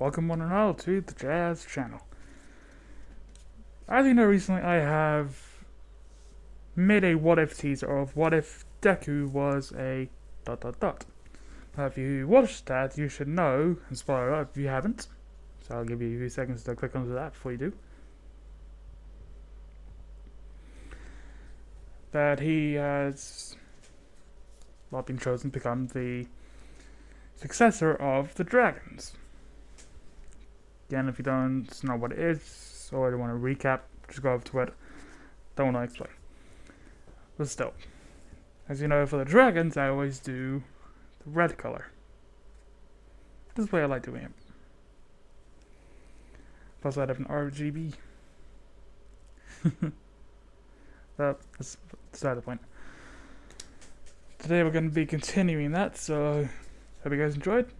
Welcome one and all to the Jazz Channel. As you know, recently I have made a what if teaser of what if Deku was a ... If you watched that, you should know, and spoiler alert if you haven't, so I'll give you a few seconds to click onto that before you do, that he has been chosen to become the successor of the dragons. Again, if you don't know what it is, or don't want to recap, just go over to it. Don't want to explain. But still, as you know, for the dragons, I always do the red color. This is the way I like doing it. Plus, I have an RGB. But that's beside the point. Today we're going to be continuing that, so hope you guys enjoyed.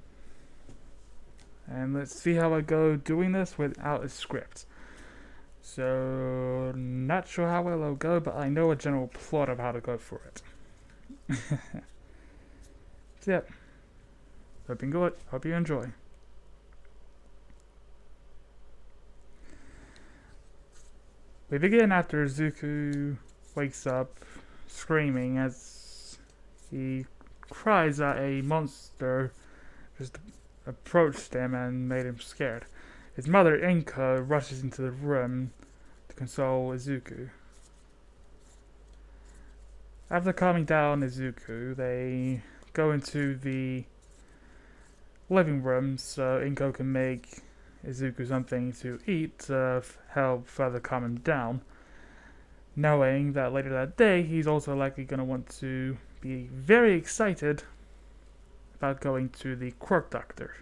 And let's see how I go doing this without a script. So, not sure how well it'll go, but I know a general plot of how to go for it. So yeah, hope you enjoy. We begin after Izuku wakes up screaming as he cries that a monster just approached him and made him scared. His mother, Inko, rushes into the room to console Izuku. After calming down Izuku, they go into the living room so Inko can make Izuku something to eat to help further calm him down, knowing that later that day he's also likely going to want to be very excited about going to the quirk doctor.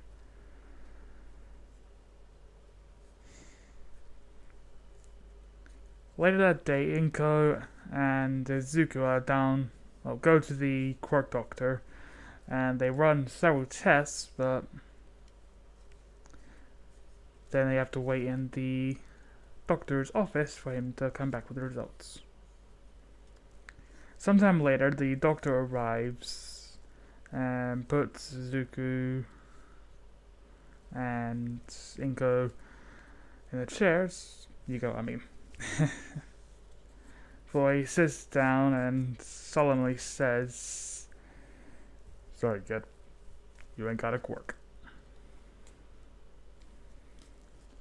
Later that day, Inko and Izuku go to the quirk doctor, and they run several tests, but then they have to wait in the doctor's office for him to come back with the results. Sometime later, the doctor arrives and puts Izuku and Inko in the chairs. For he sits down and solemnly says, "Sorry, kid, you ain't got a quirk."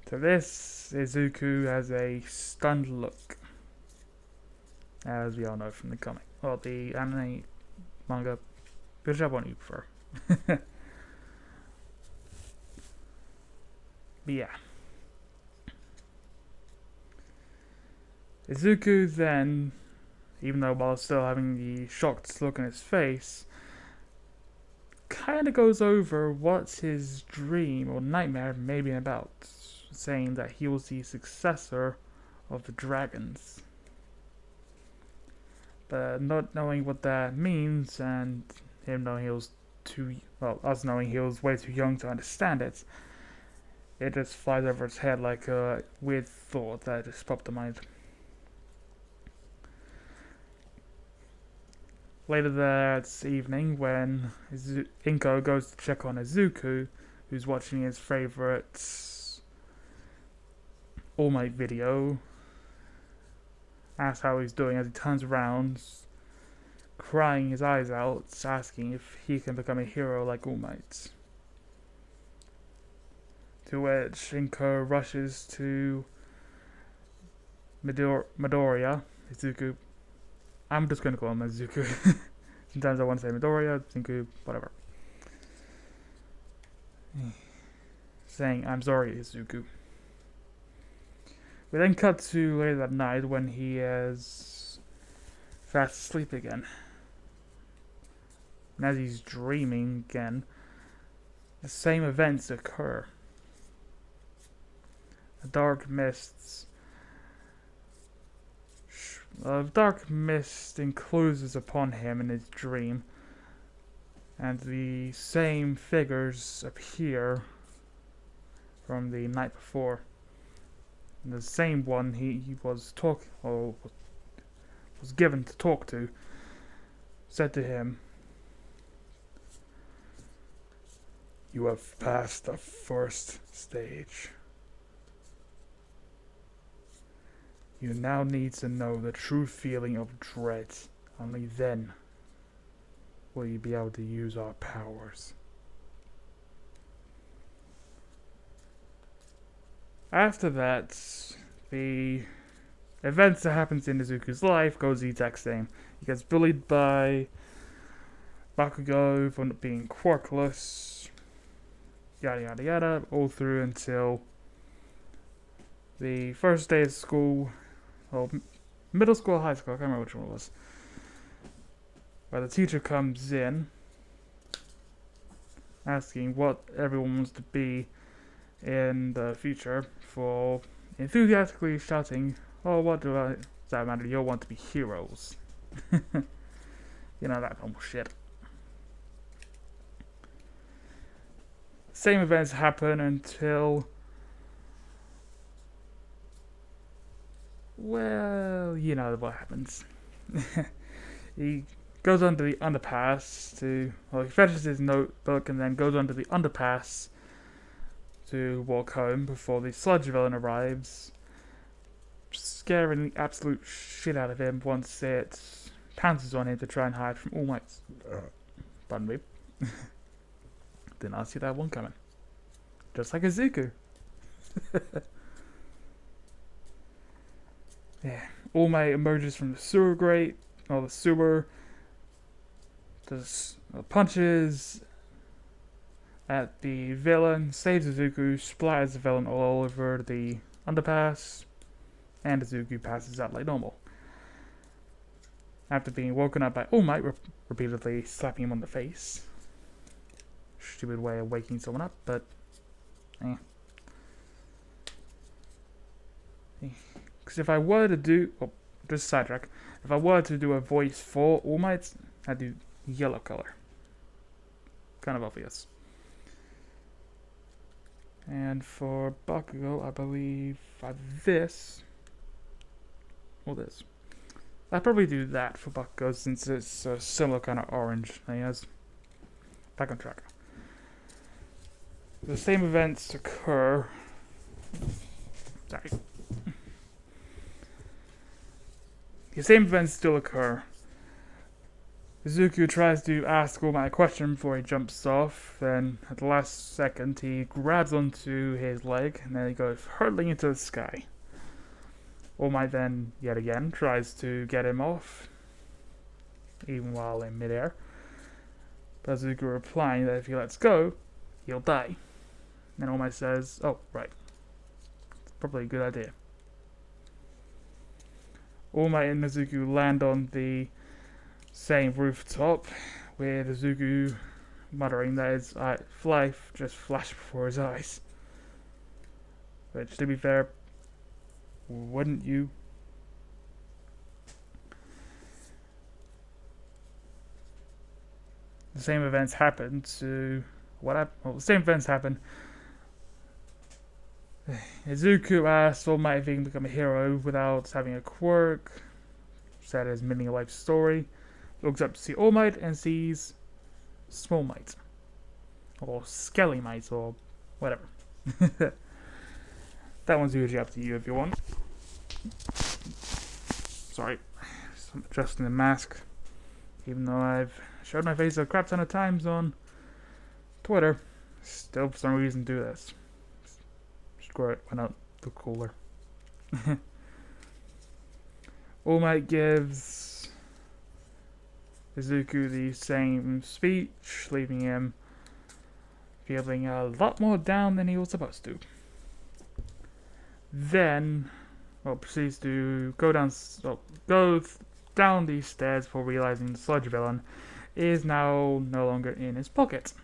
To this, Izuku has a stunned look, as we all know from the comic, or the anime, manga, whichever one you prefer. But yeah. Izuku then, even though while still having the shocked look on his face, kinda goes over what his dream or nightmare may be about, saying that he was the successor of the dragons. But not knowing what that means, and him knowing he was us knowing he was way too young to understand it, it just flies over his head like a weird thought that just popped to mind. Later that evening, when Inko goes to check on Izuku, who's watching his favorite All Might video, asks how he's doing as he turns around, crying his eyes out, asking if he can become a hero like All Might. To which Inko rushes to Midoria, Izuku. I'm just going to call him Izuku. Sometimes I want to say Midoriya, Izuku, whatever. Saying, "I'm sorry, Izuku." We then cut to later that night when he is fast asleep again. And as he's dreaming again, the same events occur. A dark mist encloses upon him in his dream, and the same figures appear from the night before. And the same one he was given to talk to said to him, You have passed the first stage. You now need to know the true feeling of dread. Only then will you be able to use our powers. After that, the events that happens in Izuku's life goes the exact same. He gets bullied by Bakugo for not being quirkless, yada yada yada, all through until the first day of school, or middle school or high school, I can't remember which one it was, where the teacher comes in asking what everyone wants to be in the future for enthusiastically shouting, "Oh, what does that matter? You all want to be heroes." You know, that normal shit. Same events happen until, well, you know what happens. He goes under the underpass he fetches his notebook and then goes under the underpass to walk home before the sludge villain arrives, scaring the absolute shit out of him once it pounces on him to try and hide from All Might's. Pardon me. Did not see that one coming. Just like Izuku. Yeah. All Might emerges from the sewer grate, or the sewer, does punches at the villain, saves Izuku, splatters the villain all over the underpass, and Izuku passes out like normal. After being woken up by All Might repeatedly slapping him on the face. Stupid way of waking someone up, but because if I were to do, just sidetrack, if I were to do a voice for All Might, I'd do yellow color. Kind of obvious. And for Bakugo, I believe this, or this. I'd probably do that for Bakugo since it's a similar kind of orange he has. Back on track. The same events occur. Sorry. The same events still occur. Izuku tries to ask All Might a question before he jumps off, then at the last second he grabs onto his leg and then he goes hurtling into the sky. All Might then, yet again, tries to get him off, even while in midair. But Izuku replying that if he lets go, he'll die. And All Might says, "Oh, right. It's probably a good idea." All Might and Izuku land on the same rooftop, with Izuku muttering that his life just flashed before his eyes. Which, to be fair, wouldn't you? The same events happen to the same events happen. Izuku asks All Might if he can become a hero without having a quirk. Said his mini life story. Looks up to see All Might and sees Small Might. Or Skelly Might, or whatever. That one's usually up to you if you want. Sorry. I'm adjusting the mask. Even though I've showed my face a crap ton of times on Twitter, still for some reason do this. Screw it, why not look cooler? All Might gives Izuku the same speech, leaving him feeling a lot more down than he was supposed to. Then, proceeds to go down these stairs before realizing the sludge villain is now no longer in his pocket.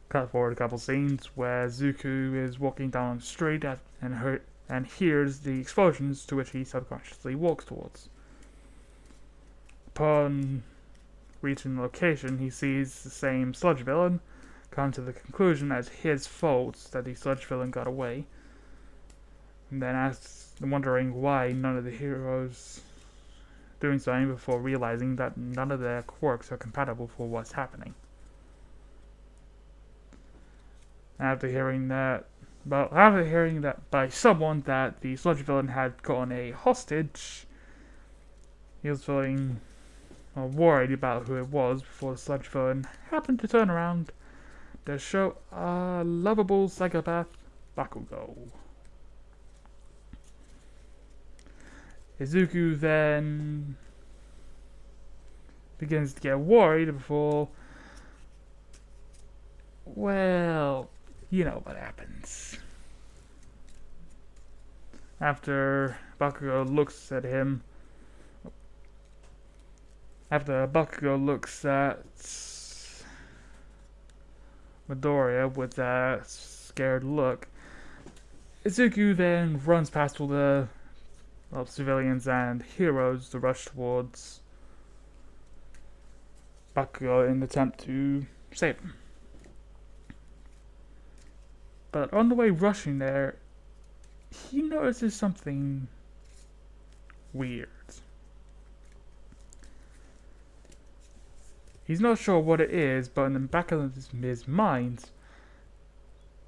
Cut forward a couple scenes where Izuku is walking down the street and hears the explosions, to which he subconsciously walks towards. Upon reaching the location, he sees the same sludge villain, come to the conclusion that it's his fault that the sludge villain got away, and then asks, wondering why none of the heroes doing something before realizing that none of their quirks are compatible for what's happening. After hearing that, by someone that the sludge villain had gotten a hostage, he was feeling worried about who it was before the sludge villain happened to turn around to show a lovable psychopath Bakugo. Izuku then begins to get worried before, well, you know what happens. After Bakugo looks at Midoriya with that scared look, Izuku then runs past all the civilians and heroes to rush towards Bakugo in an attempt to save him. But on the way rushing there, he notices something weird. He's not sure what it is, but in the back of his mind,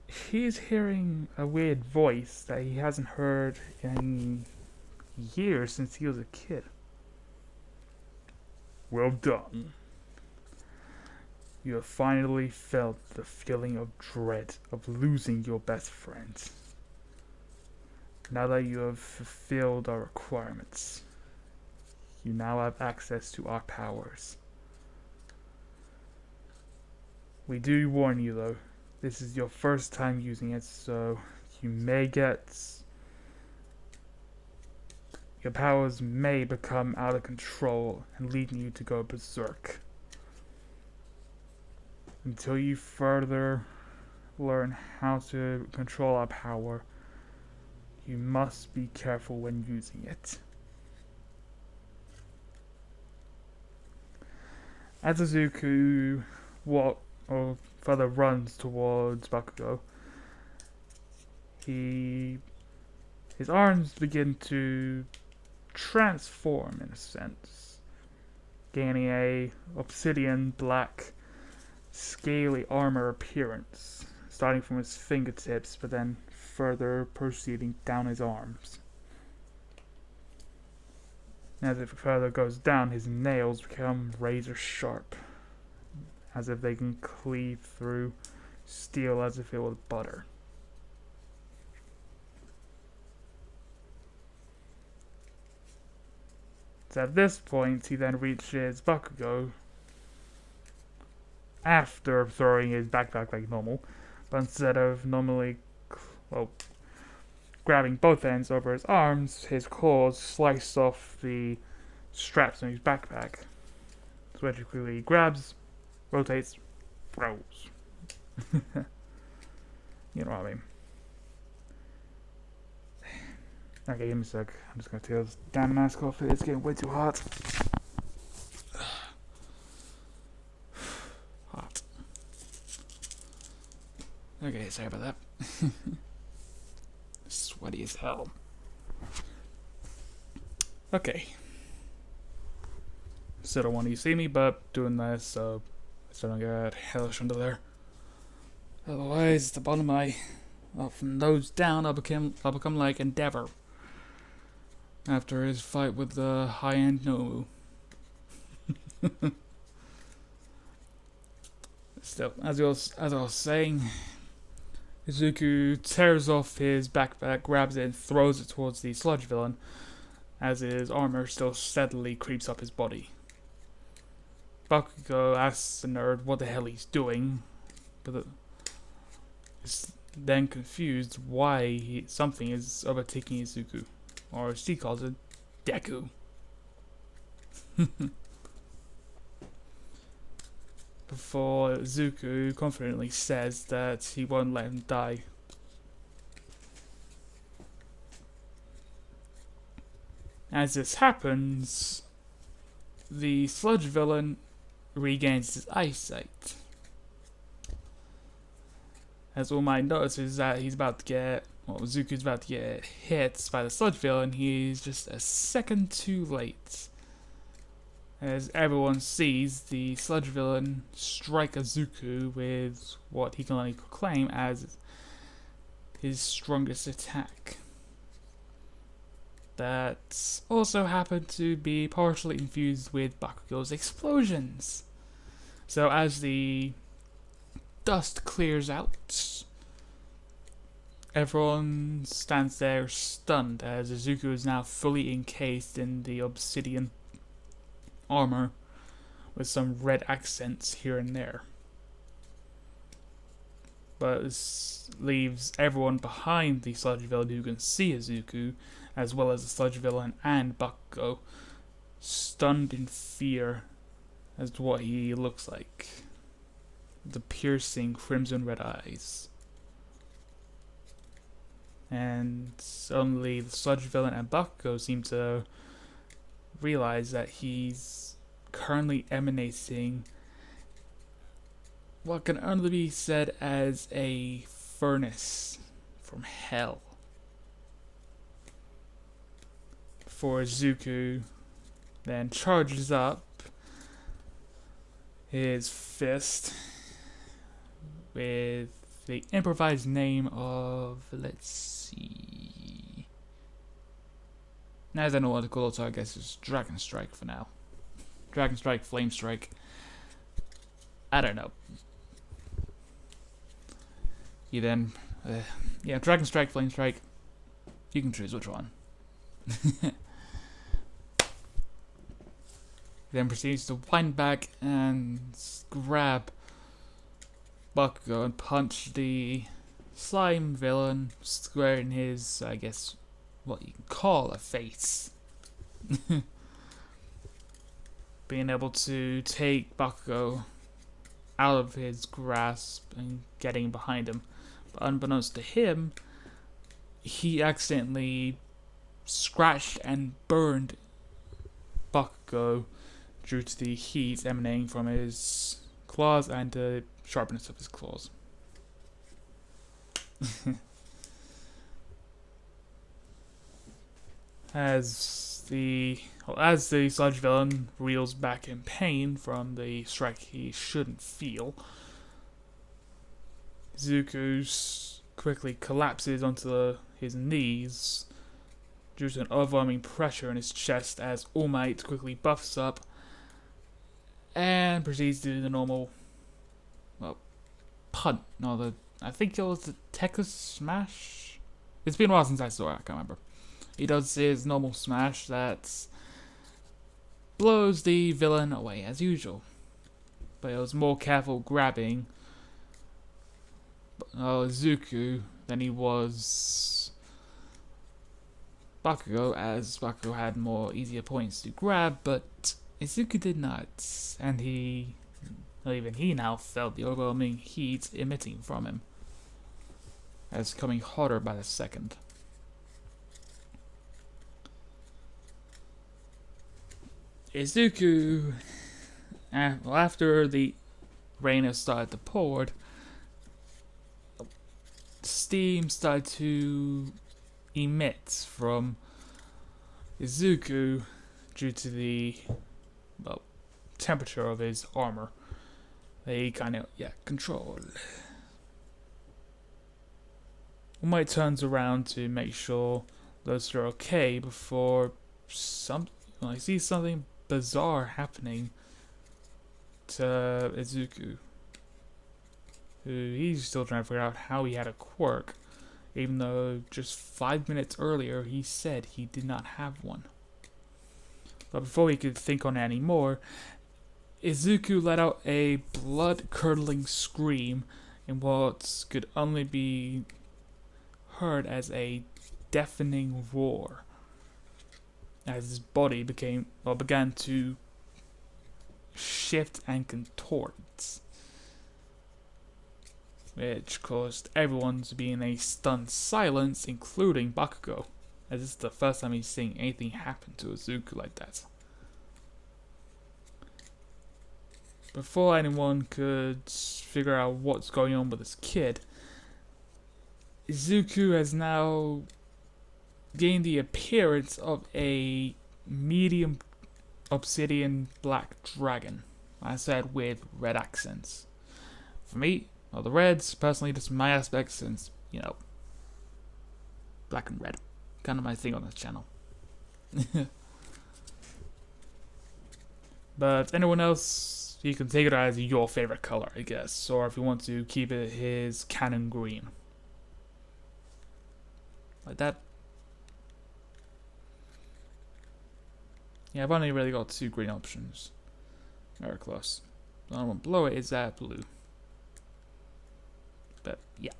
he's hearing a weird voice that he hasn't heard in years since he was a kid. Well done. You have finally felt the feeling of dread of losing your best friend. Now that you have fulfilled our requirements, you now have access to our powers. We do warn you though, this is your first time using it, so you may your powers may become out of control and leading you to go berserk. Until you further learn how to control our power, you must be careful when using it. As Izuku further runs towards Bakugo, his arms begin to transform in a sense, gaining a obsidian black scaly armor appearance, starting from his fingertips but then further proceeding down his arms. As it further goes down, his nails become razor sharp, as if they can cleave through steel as if it was butter. So at this point, he then reaches Bakugo after throwing his backpack like normal, but instead of grabbing both ends over his arms, his claws slice off the straps on his backpack. So which quickly grabs, rotates, throws. You know what I mean. Okay, give me a sec. I'm just gonna take this damn mask off. It's getting way too hot. Hot. Okay, sorry about that. Sweaty as hell. Okay. Still don't want you to see me, but doing this so I don't get hellish under there. Otherwise, the bottom of my, from nose down, I'll become like Endeavor after his fight with the high-end Nomu. Still, as I was saying, Izuku tears off his backpack, grabs it, and throws it towards the sludge villain, as his armor still steadily creeps up his body. Bakugo asks the nerd what the hell he's doing, but is then confused why something is overtaking Izuku, or as she calls it, deku. Before Izuku confidently says that he won't let him die. As this happens, the sludge villain regains his eyesight. As all might notice is that Izuku's about to get hit by the sludge villain, he's just a second too late. as everyone sees the sludge villain strike Izuku with what he can only proclaim as his strongest attack. That also happened to be partially infused with Bakugo's explosions. So as the dust clears out, everyone stands there stunned as Izuku is now fully encased in the obsidian armor with some red accents here and there. But this leaves everyone behind the sludge villain who can see Izuku, as well as the sludge villain and Bakugo, stunned in fear as to what he looks like. The piercing crimson red eyes. And only the sludge villain and Bakugo seem to realize that he's currently emanating what can only be said as a furnace from hell. Before Izuku then charges up his fist with the improvised name of, let's see, now I don't know what to call it, so I guess it's Dragon Strike for now. Dragon Strike, Flame Strike, I don't know. He then, Dragon Strike, Flame Strike, you can choose which one. Then proceeds to wind back and grab Bakugo and punch the slime villain square in his, I guess, what you can call a face. Being able to take Bakugo out of his grasp and getting behind him. But unbeknownst to him, he accidentally scratched and burned Bakugo due to the heat emanating from his claws and the sharpness of his claws. As the sludge villain reels back in pain from the strike he shouldn't feel, Izuku quickly collapses onto his knees due to an overwhelming pressure in his chest as All Might quickly buffs up and proceeds to do the normal, punt. I think it was the Teku Smash? It's been a while since I saw it, I can't remember. He does his normal smash that blows the villain away as usual. But it was more careful grabbing Izuku than he was Bakugo, as Bakugo had more easier points to grab, but Izuku did not, and even he now felt the overwhelming heat emitting from him, as coming hotter by the second. Izuku, after the rain has started to pour, steam started to emit from Izuku due to the temperature of his armor. They kind of control. All Might turns around to make sure those are okay before I see something bizarre happening to Izuku, who he's still trying to figure out how he had a quirk, even though just 5 minutes earlier he said he did not have one. But before he could think on it anymore, Izuku let out a blood-curdling scream in what could only be heard as a deafening roar, as his body began to shift and contort, which caused everyone to be in a stunned silence, including Bakugo, as this is the first time he's seeing anything happen to Izuku like that. Before anyone could figure out what's going on with this kid, Izuku has now gained the appearance of a medium obsidian black dragon. I said with red accents. For me, well, the red's personally just my aspect since, you know, black and red. Kind of my thing on this channel. But anyone else, you can take it as your favorite color, I guess. Or if you want to keep it his canon green. Like that. Yeah, I've only really got 2 green options. Very close. The only one below it is that blue. But yeah.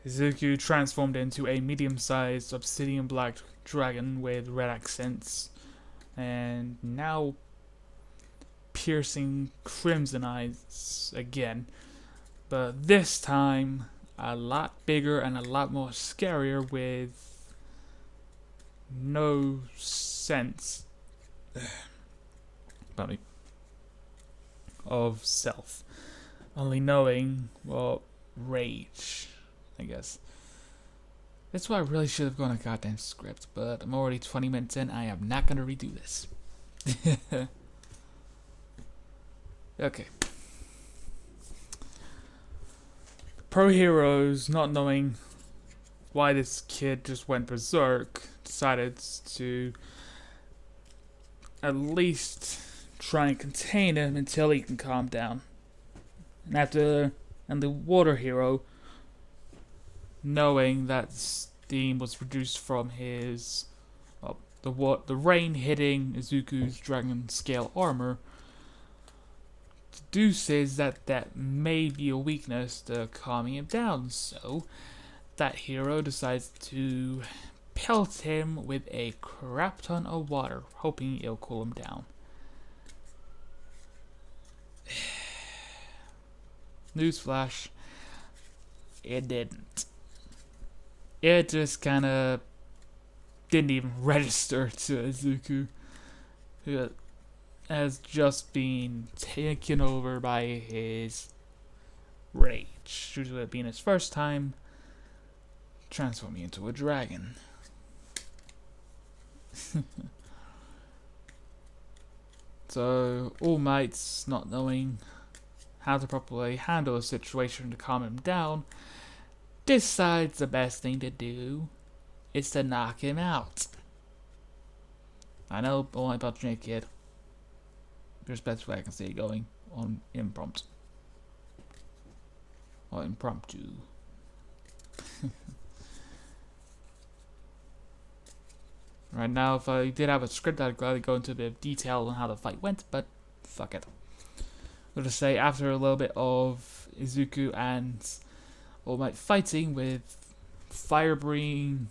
Izuku transformed into a medium-sized obsidian black dragon with red accents, and now piercing crimson eyes again, but this time a lot bigger and a lot more scarier with no sense of self, only knowing, well, rage, I guess. That's why I really should have gone a goddamn script, but I'm already 20 minutes in. I am not gonna redo this. Okay. Pro heroes, not knowing why this kid just went berserk, decided to at least try and contain him until he can calm down. And the water hero, knowing that steam was produced from his the rain hitting Izuku's dragon scale armor, deduces that may be a weakness to calming him down. So that hero decides to pelt him with a crap ton of water, hoping it'll cool him down. Newsflash, it didn't. It just kinda didn't even register to Izuku, who has just been taken over by his rage, due to it being his first time transforming into a dragon. So, All Might's not knowing how to properly handle a situation to calm him down, decides the best thing to do is to knock him out. I know, All Might about to kid. There's the best way I can see it going on impromptu. Or impromptu. Right now, if I did have a script, I'd gladly go into a bit of detail on how the fight went, but fuck it. I'll just say, after a little bit of Izuku and All Might fighting with fire breathing,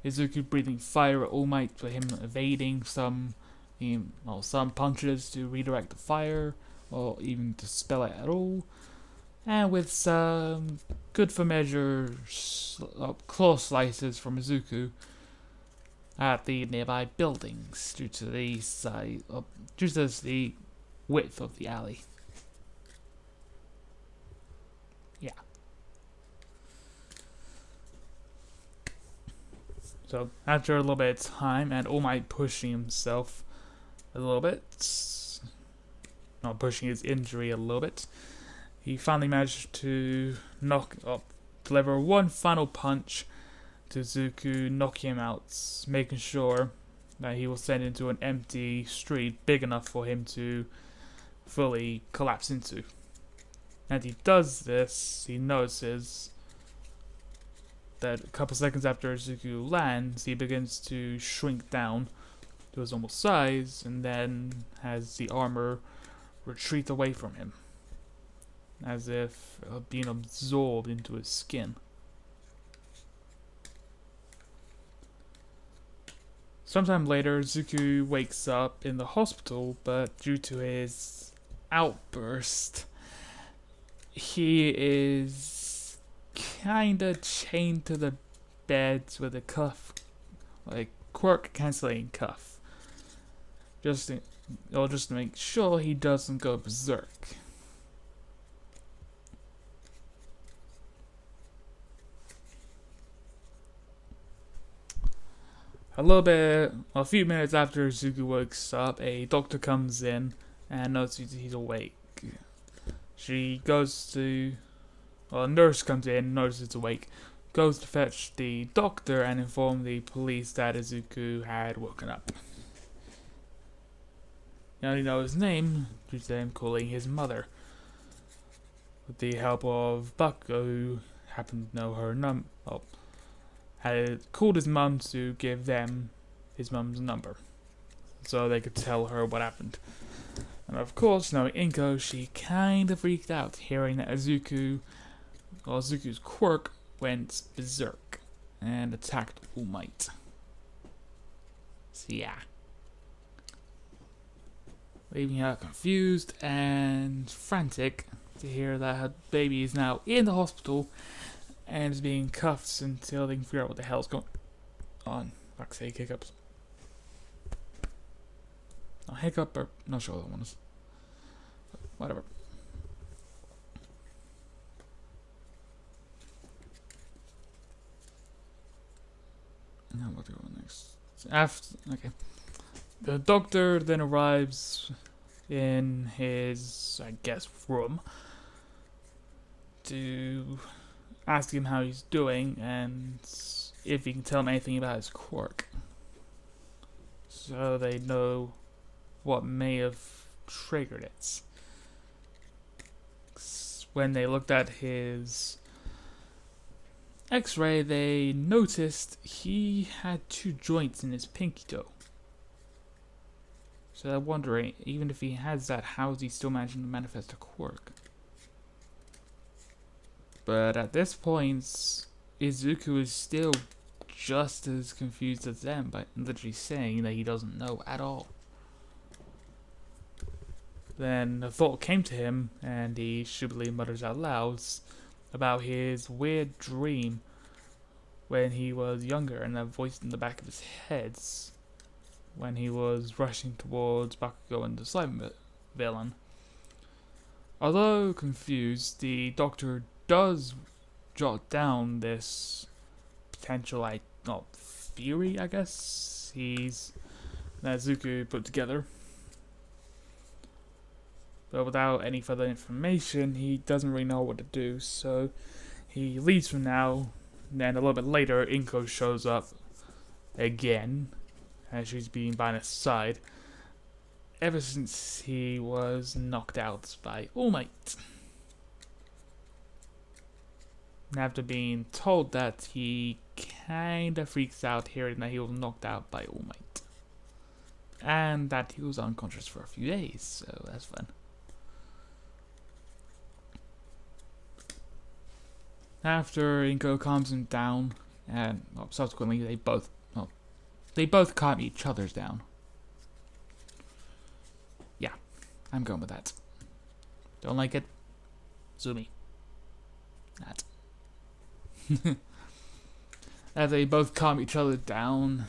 Izuku breathing fire at All Might for him evading some punches to redirect the fire, or even to spell it at all, and with some good for measure claw slices from Izuku at the nearby buildings due to the width of the alley. Yeah. So after a little bit of time and All Might pushing himself a little bit, not pushing his injury a little bit, he finally managed to deliver one final punch to Izuku, knock him out, making sure that he was sent into an empty street big enough for him to fully collapse into. And he does this, he notices that a couple seconds after Izuku lands, he begins to shrink down to his normal size, and then has the armor retreat away from him, as if being absorbed into his skin. Sometime later, Izuku wakes up in the hospital, but due to his outburst, he is kinda chained to the bed with a cuff, like quirk canceling cuff, just to make sure he doesn't go berserk. A few minutes after Izuku wakes up, a doctor comes in and notices he's awake. She goes to, well, a nurse comes in, notices he's awake, goes to fetch the doctor and inform the police that Izuku had woken up. You only know his name due to him calling his mother. With the help of Bakugo, who happened to know her had called his mum to give them his mum's number, so they could tell her what happened. And of course, knowing Inko, she kinda freaked out hearing that Izuku's quirk went berserk and attacked All Might. So yeah. Leaving her confused and frantic to hear that her baby is now in the hospital and is being cuffed until they can figure out what the hell's going on. Fuck's sake, hiccups. No, hiccup, or not sure what that one is. Whatever. Now what do we go next? Okay. The doctor then arrives in his, I guess, room to ask him how he's doing and if he can tell him anything about his quirk, so they know what may have triggered it. When they looked at his X-ray, they noticed he had 2 joints in his pinky toe. So they're wondering, even if he has that, how is he still managing to manifest a quirk? But at this point, Izuku is still just as confused as them by literally saying that he doesn't know at all. Then a thought came to him, and he stupidly mutters out loud about his weird dream when he was younger, and that voice in the back of his head when he was rushing towards Bakugo and the slime villain. Although confused, the doctor does jot down this potential, theory, I guess, that Izuku put together. But without any further information, he doesn't really know what to do, so he leaves for now. And then a little bit later, Inko shows up again, and she's been by his side ever since he was knocked out by All Might. And after being told that, he kinda freaks out hearing that he was knocked out by All Might, and that he was unconscious for a few days, so that's fun. After Inko calms him down, and subsequently they both calm each other's down. Yeah, I'm going with that. Don't like it? Sue That. As they both calm each other down,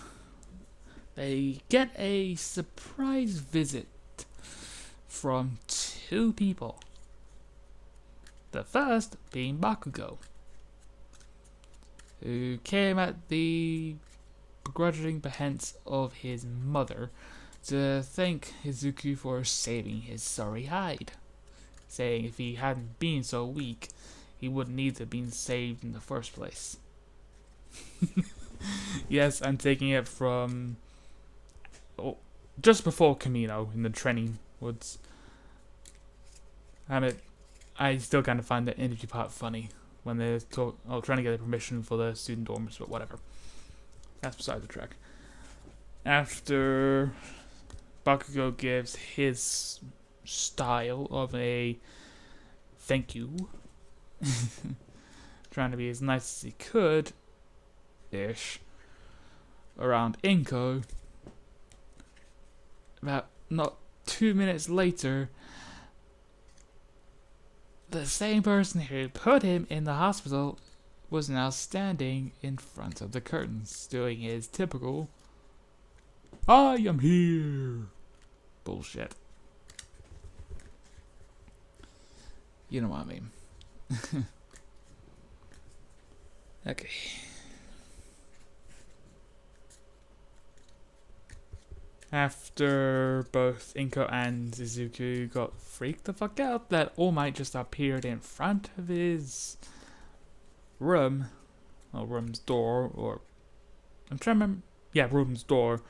they get a surprise visit from 2 people. The first being Bakugo, who came at the begrudging behest of his mother to thank Izuku for saving his sorry hide, saying if he hadn't been so weak, he wouldn't need to have been saved in the first place. Yes, I'm taking it from just before Kamino in the training woods. I still kind of find the interview part funny when they're trying to get permission for the student dorms, but whatever. That's beside the track. After Bakugo gives his style of a thank you, trying to be as nice as he could, ish, around Inko, about not 2 minutes later, the same person who put him in the hospital was now standing in front of the curtains, doing his typical "I am here" bullshit. You know what I mean. Okay. After both Inko and Izuku got freaked the fuck out that All Might just appeared in front of his room, or room's door, or I'm trying to remember. Yeah, room's door.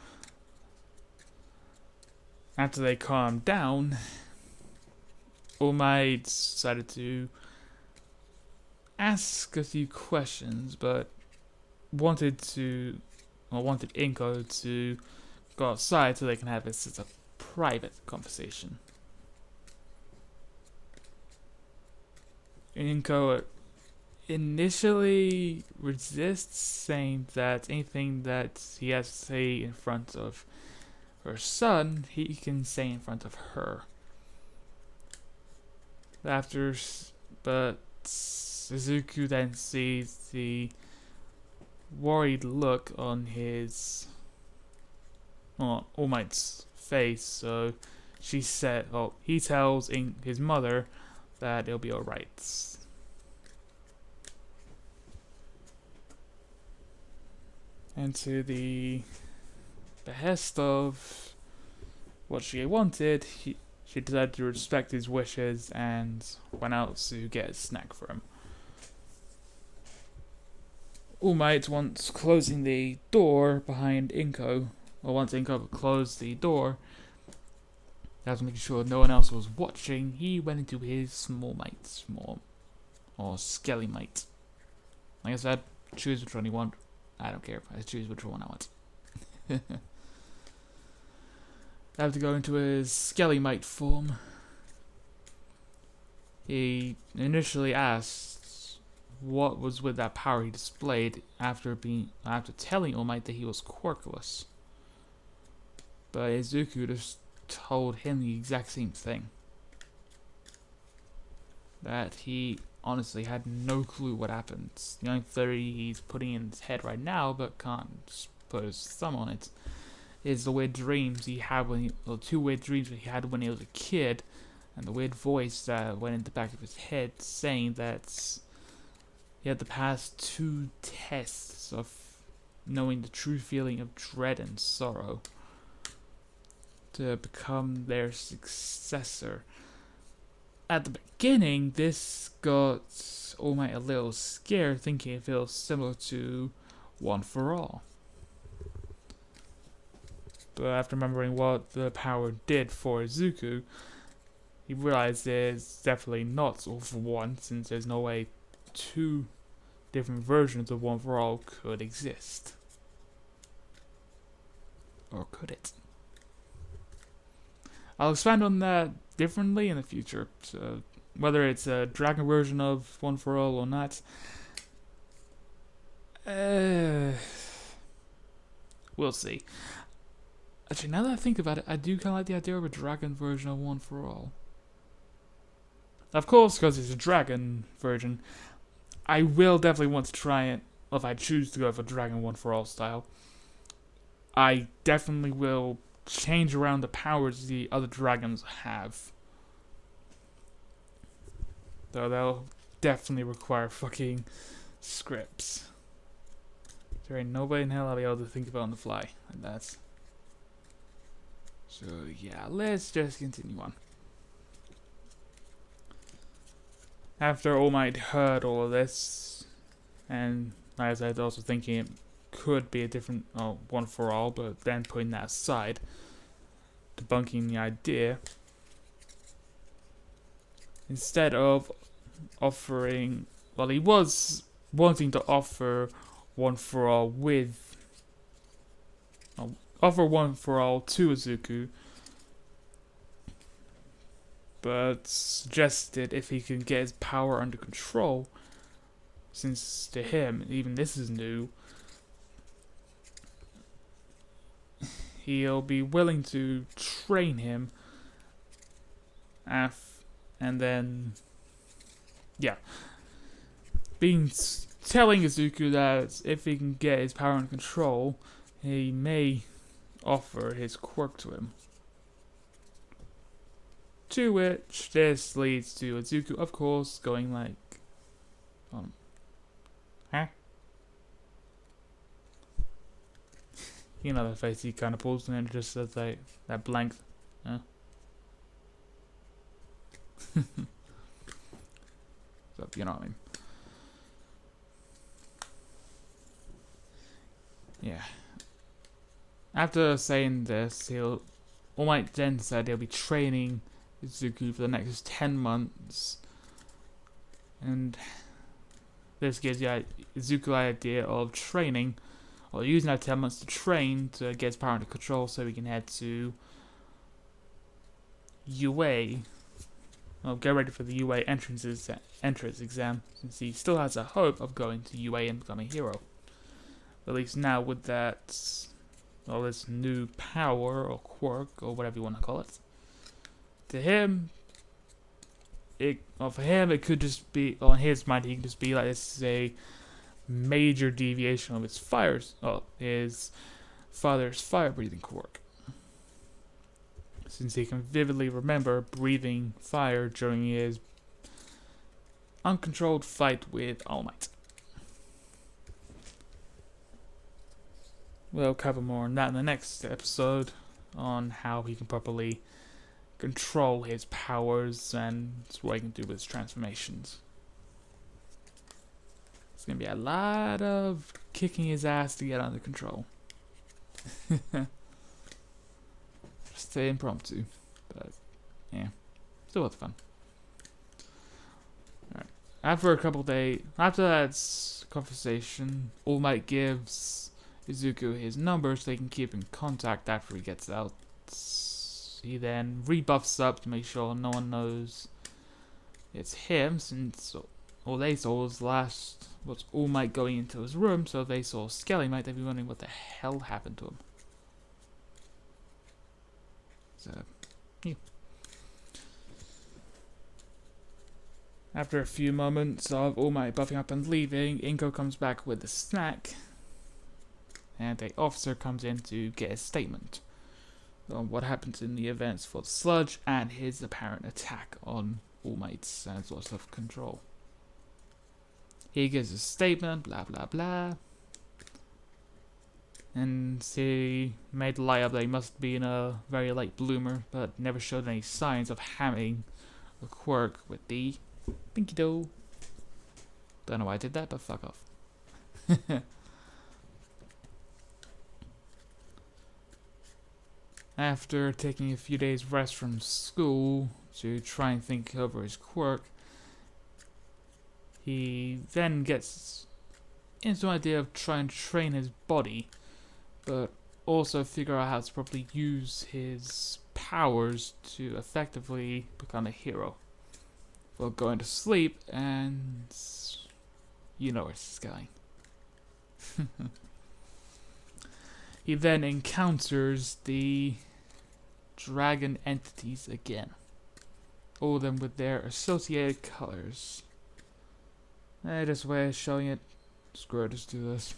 After they calmed down, All Might decided to ask a few questions, but wanted Inko to go outside so they can have this as a private conversation. Inko initially resists, saying that anything that he has to say in front of her son, he can say in front of her. But Izuku then sees the worried look on All Might's face, so he tells his mother that it'll be alright. And to the behest of what she wanted, she decided to respect his wishes and went out to get a snack for him. All Might, once closing the door behind Inko, or once Inko closed the door, after making sure no one else was watching, he went into his skelly might. Like I said, choose which one you want. I don't care. I choose which one I want. I have to go into his skelly might form. He initially asked what was with that power he displayed after telling All Might that he was quirkless. But Izuku just told him the exact same thing. That he honestly had no clue what happened. The only theory he's putting in his head right now, but can't put his thumb on it, is the weird dreams he had two weird dreams that he had when he was a kid, and the weird voice that went in the back of his head saying that he had to pass 2 tests of knowing the true feeling of dread and sorrow to become their successor. At the beginning, this got All Might a little scared, thinking it feels similar to One for All. But after remembering what the power did for Izuku, he realized it's definitely not all for one, since there's no way 2 different versions of One for All could exist. Or could it? I'll expand on that differently in the future. So whether it's a dragon version of One for All or not, we'll see. Actually, now that I think about it, I do kind of like the idea of a dragon version of One for All. Of course, because it's a dragon version, I will definitely want to try it if I choose to go for Dragon One for All style. I definitely will change around the powers the other dragons have. Though they'll definitely require fucking scripts. There ain't nobody in hell I'll be able to think about on the fly like that. So yeah, let's just continue on. After All Might heard all of this, and as I was also thinking it could be a different One for All, but then putting that aside, debunking the idea, instead of offering, well, he was wanting to offer One for All offer One for All to Izuku, but suggested if he can get his power under control, since to him, even this is new, he'll be willing to train him, and then, yeah, telling Izuku that if he can get his power under control, he may offer his quirk to him. To which this leads to Izuku, of course, going like, huh? You know that face he kind of pulls and it just says like that blank. So, you know what I mean. Yeah. After saying this, All Might then said he'll be training Izuku for the next 10 months. And this gives you Izuku the idea of training, or using that 10 months to train to get his power under control so he can head to UA. Well, get ready for the UA entrance exam, since he still has a hope of going to UA and becoming a hero. At least now with that, this new power or quirk or whatever you want to call it. To him, for him, it could just be, on his mind, he can just be like, this is a major deviation of his father's fire breathing quirk. Since he can vividly remember breathing fire during his uncontrolled fight with All Might. We'll cover more on that in the next episode, on how he can properly control his powers and what he can do with his transformations. It's going to be a lot of kicking his ass to get under control. Just impromptu, but yeah, still lots of fun. Alright. After that conversation, All Might gives Izuku his number so they can keep in contact after he gets out. He then rebuffs up to make sure no one knows it's him, since all they saw was All Might going into his room, so if they saw Skelly Might, they'd be wondering what the hell happened to him. So, yeah. After a few moments of All Might buffing up and leaving, Inko comes back with a snack, and an officer comes in to get a statement on what happens in the events for the sludge and his apparent attack on All Might's source of control. He gives a statement, blah blah blah, and he made the light up that he must be a very late bloomer, but never showed any signs of having a quirk with the Pinky Dough. Don't know why I did that, but fuck off. After taking a few days rest from school to try and think over his quirk, he then gets into an idea of trying to train his body, but also figure out how to properly use his powers to effectively become a hero. While going to sleep, and you know where this is going. He then encounters the dragon entities again. All of them with their associated colors. Just way of showing it. Screw it, just do this.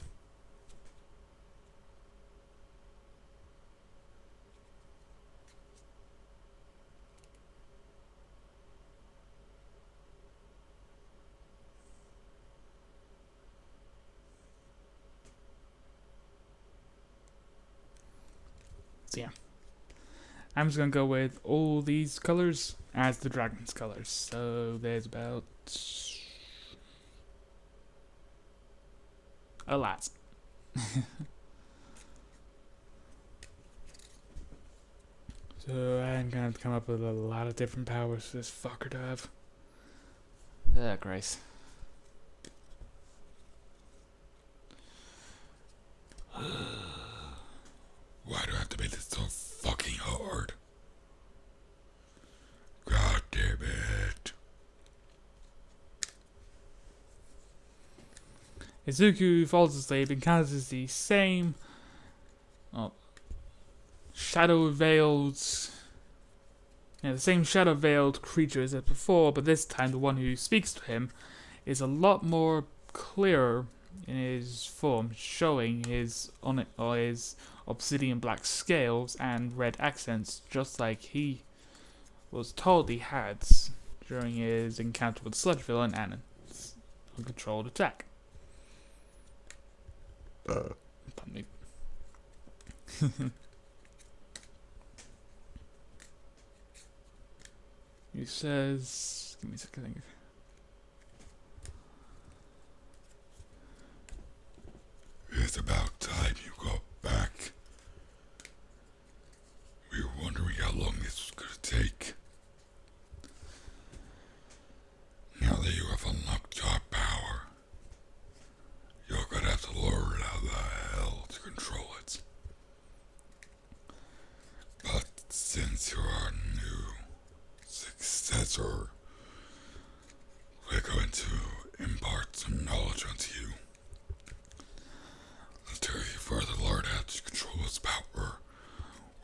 So yeah, I'm just gonna go with all these colors as the dragon's colors. So there's about a lot. So I'm gonna have to come up with a lot of different powers for this fucker to have. Grace. Why do I have to make this so fucking hard? God damn it. Izuku falls asleep, encounters the same shadow veiled creatures as before, but this time the one who speaks to him is a lot more clearer in his form, showing his obsidian black scales and red accents, just like he was told he had during his encounter with the sludge villain and its uncontrolled attack. Pardon me. He says, give me a second. I think. It's about time you got back. We were wondering how long this was gonna take. Now that you have unlocked your power, you're gonna have to learn how the hell to control it. But since you're our new successor, we're going to impart some knowledge onto you. Until you further learn how to control its power,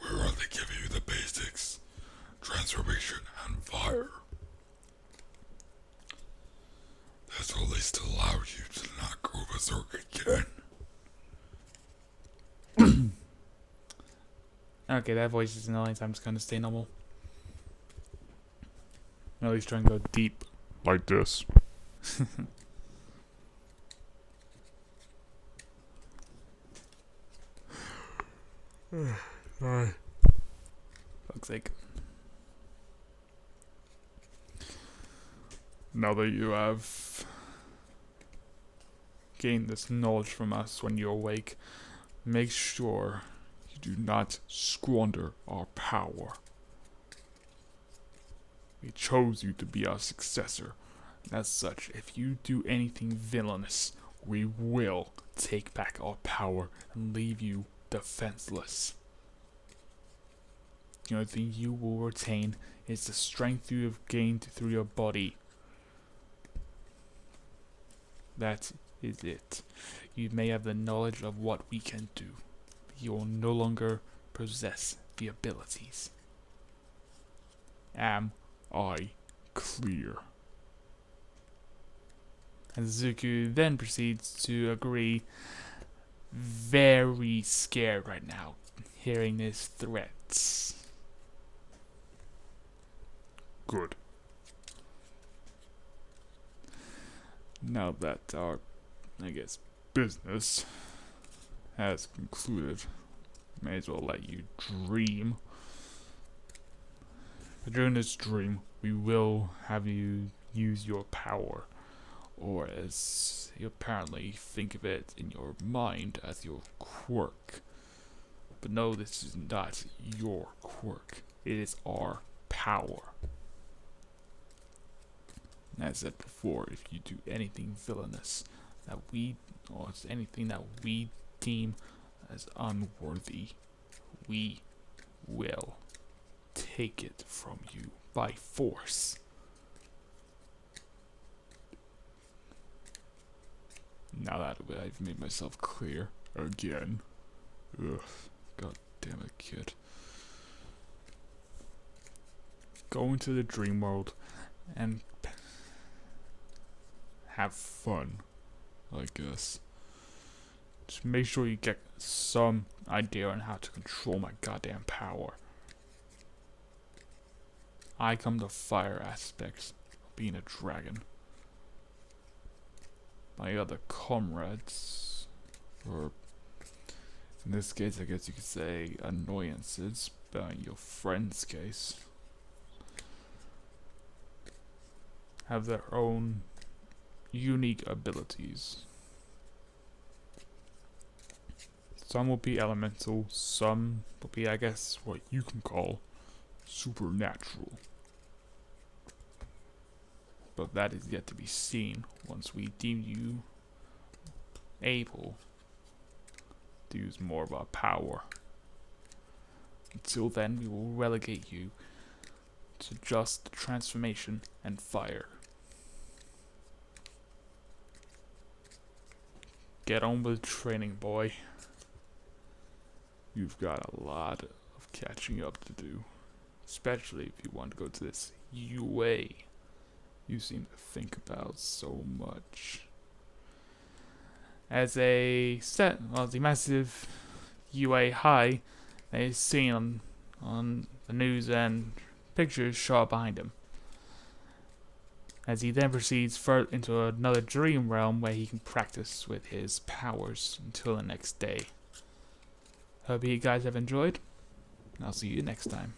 we're only giving you the basics, transformation and fire. This will at least allow you to not go berserk again. Okay, that voice is annoying, so I'm just gonna stay normal. At least try and go deep. Like this. Sorry. Fuck's sake. Now that you have gained this knowledge from us when you awake, make sure you do not squander our power. We chose you to be our successor, and as such, if you do anything villainous, we will take back our power and leave you defenseless. The only thing you will retain is the strength you have gained through your body. That is it. You may have the knowledge of what we can do. You will no longer possess the abilities. Am I clear? And Izuku then proceeds to agree, very scared right now, hearing his threats. Good. Now that our, I guess, business has concluded, may as well let you dream. But during this dream, we will have you use your power, or as you apparently think of it in your mind as your quirk. But no, this is not your quirk. It is our power. And as I said before, if you do anything villainous that we, or anything that we deem as unworthy, we will take it from you by force. Now that I've made myself clear again. Ugh, god damn it, kid. Go into the dream world and have fun, I guess. Just make sure you get some idea on how to control my goddamn power. I come to fire aspects of being a dragon. My other comrades, or in this case I guess you could say annoyances, but in your friend's case, have their own unique abilities. Some will be elemental, some will be, I guess, what you can call supernatural. But that is yet to be seen once we deem you able to use more of our power. Until then, we will relegate you to just transformation and fire. Get on with training, boy. You've got a lot of catching up to do, especially if you want to go to this UA you seem to think about so much. As a set, well, the massive UA high that is seen on the news and pictures shot behind him. As he then proceeds further into another dream realm where he can practice with his powers until the next day. Hope you guys have enjoyed. I'll see you next time.